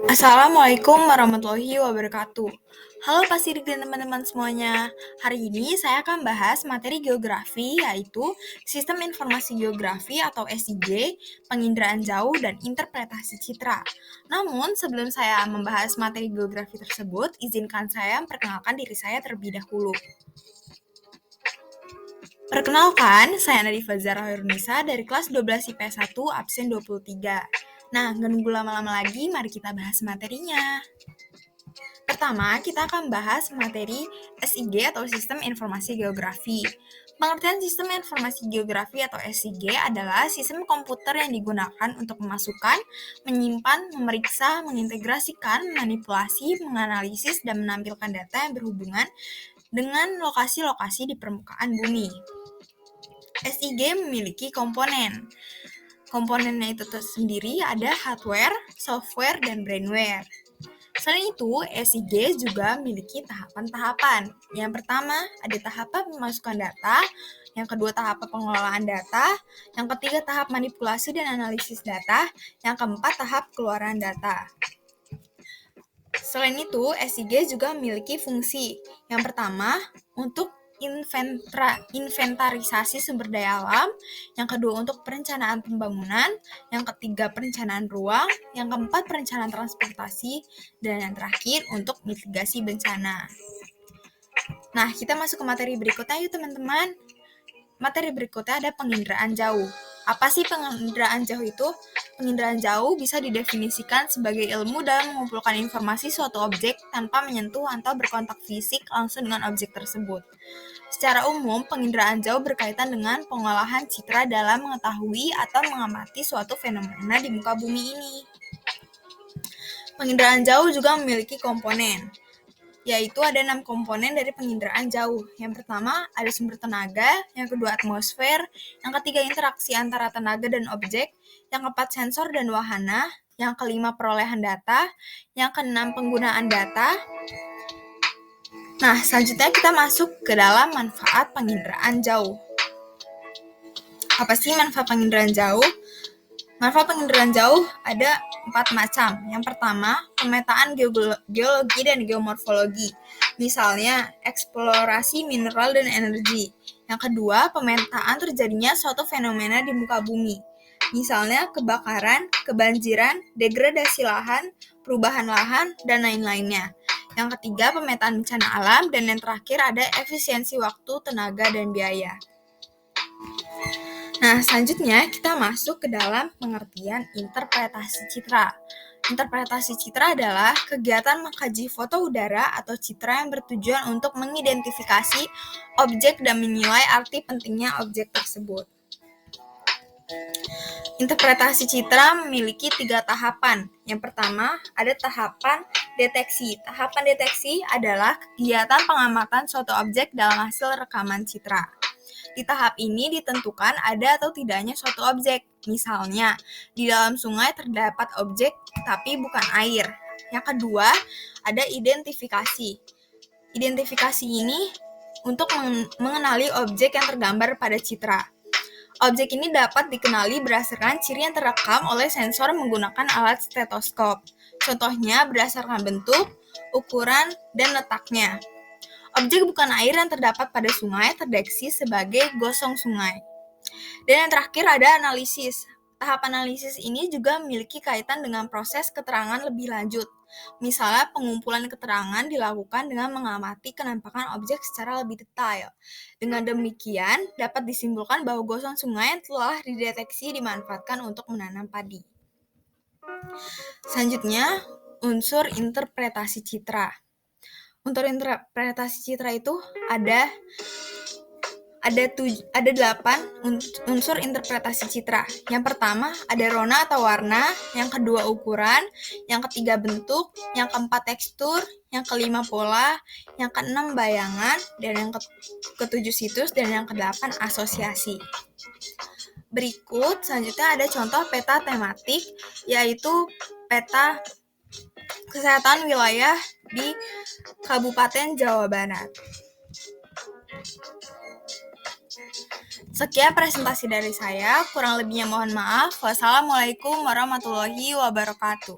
Assalamualaikum warahmatullahi wabarakatuh. Halo Pak Sidik dan teman-teman semuanya. Hari ini saya akan bahas materi geografi, yaitu Sistem Informasi Geografi atau SIG, penginderaan jauh, dan interpretasi citra. Namun, sebelum saya membahas materi geografi tersebut, izinkan saya memperkenalkan diri saya terlebih dahulu. Perkenalkan, saya Nadifa Zahra Hoirunisa dari kelas 12 IPS 1 absen 23. Nah, nggak nunggu lama-lama lagi, mari kita bahas materinya. Pertama, kita akan bahas materi SIG atau Sistem Informasi Geografi. Pengertian Sistem Informasi Geografi atau SIG adalah sistem komputer yang digunakan untuk memasukkan, menyimpan, memeriksa, mengintegrasikan, manipulasi, menganalisis, dan menampilkan data yang berhubungan dengan lokasi-lokasi di permukaan bumi. SIG memiliki komponen. Komponennya itu sendiri ada hardware, software, dan brainware. Selain itu, SIG juga memiliki tahapan-tahapan. Yang pertama, ada tahapan memasukkan data, yang kedua tahapan pengelolaan data, yang ketiga tahap manipulasi dan analisis data, yang keempat tahap keluaran data. Selain itu, SIG juga memiliki fungsi. Yang pertama, untuk inventarisasi sumber daya alam, yang kedua untuk perencanaan pembangunan, yang ketiga perencanaan ruang, yang keempat perencanaan transportasi, dan yang terakhir untuk mitigasi bencana. Nah, kita masuk ke materi berikutnya yuk teman-teman. Materi berikutnya ada penginderaan jauh. Apa sih penginderaan jauh itu? Penginderaan jauh bisa didefinisikan sebagai ilmu dalam mengumpulkan informasi suatu objek tanpa menyentuh atau berkontak fisik langsung dengan objek tersebut. Secara umum, penginderaan jauh berkaitan dengan pengolahan citra dalam mengetahui atau mengamati suatu fenomena di muka bumi ini. Penginderaan jauh juga memiliki komponen, yaitu ada 6 komponen dari penginderaan jauh. Yang pertama, ada sumber tenaga, yang kedua atmosfer, yang ketiga interaksi antara tenaga dan objek, yang keempat sensor dan wahana, yang kelima perolehan data, yang keenam penggunaan data. Nah, selanjutnya kita masuk ke dalam manfaat penginderaan jauh. Apa sih manfaat penginderaan jauh? Manfaat penginderaan jauh ada 4 macam. Yang pertama, pemetaan geologi dan geomorfologi. Misalnya, eksplorasi mineral dan energi. Yang kedua, pemetaan terjadinya suatu fenomena di muka bumi. Misalnya, kebakaran, kebanjiran, degradasi lahan, perubahan lahan, dan lain-lainnya. Yang ketiga, pemetaan bencana alam. Dan yang terakhir ada efisiensi waktu, tenaga, dan biaya. Nah, selanjutnya kita masuk ke dalam pengertian interpretasi citra. Interpretasi citra adalah kegiatan mengkaji foto udara atau citra yang bertujuan untuk mengidentifikasi objek dan menilai arti pentingnya objek tersebut. Interpretasi citra memiliki 3 tahapan. Yang pertama, ada tahapan deteksi. Tahapan deteksi adalah kegiatan pengamatan suatu objek dalam hasil rekaman citra. Di tahap ini ditentukan ada atau tidaknya suatu objek. Misalnya, di dalam sungai terdapat objek tapi bukan air. Yang kedua, ada identifikasi. Identifikasi ini untuk mengenali objek yang tergambar pada citra. Objek ini dapat dikenali berdasarkan ciri yang terekam oleh sensor menggunakan alat stetoskop. Contohnya berdasarkan bentuk, ukuran, dan letaknya. Objek bukan air yang terdapat pada sungai terdeteksi sebagai gosong sungai. Dan yang terakhir ada analisis. Tahap analisis ini juga memiliki kaitan dengan proses keterangan lebih lanjut. Misalnya pengumpulan keterangan dilakukan dengan mengamati kenampakan objek secara lebih detail. Dengan demikian, dapat disimpulkan bahwa gosong sungai yang telah dideteksi dimanfaatkan untuk menanam padi. Selanjutnya, unsur interpretasi citra. Untuk interpretasi citra itu ada 8 unsur interpretasi citra. Yang pertama ada rona atau warna, yang kedua ukuran, yang ketiga bentuk, yang keempat tekstur, yang kelima pola, yang keenam bayangan, dan yang ketujuh situs, dan yang kedelapan asosiasi. Berikut selanjutnya ada contoh peta tematik, yaitu peta kesehatan wilayah di Kabupaten Jawa Barat. Sekian presentasi dari saya, kurang lebihnya mohon maaf. Wassalamualaikum warahmatullahi wabarakatuh.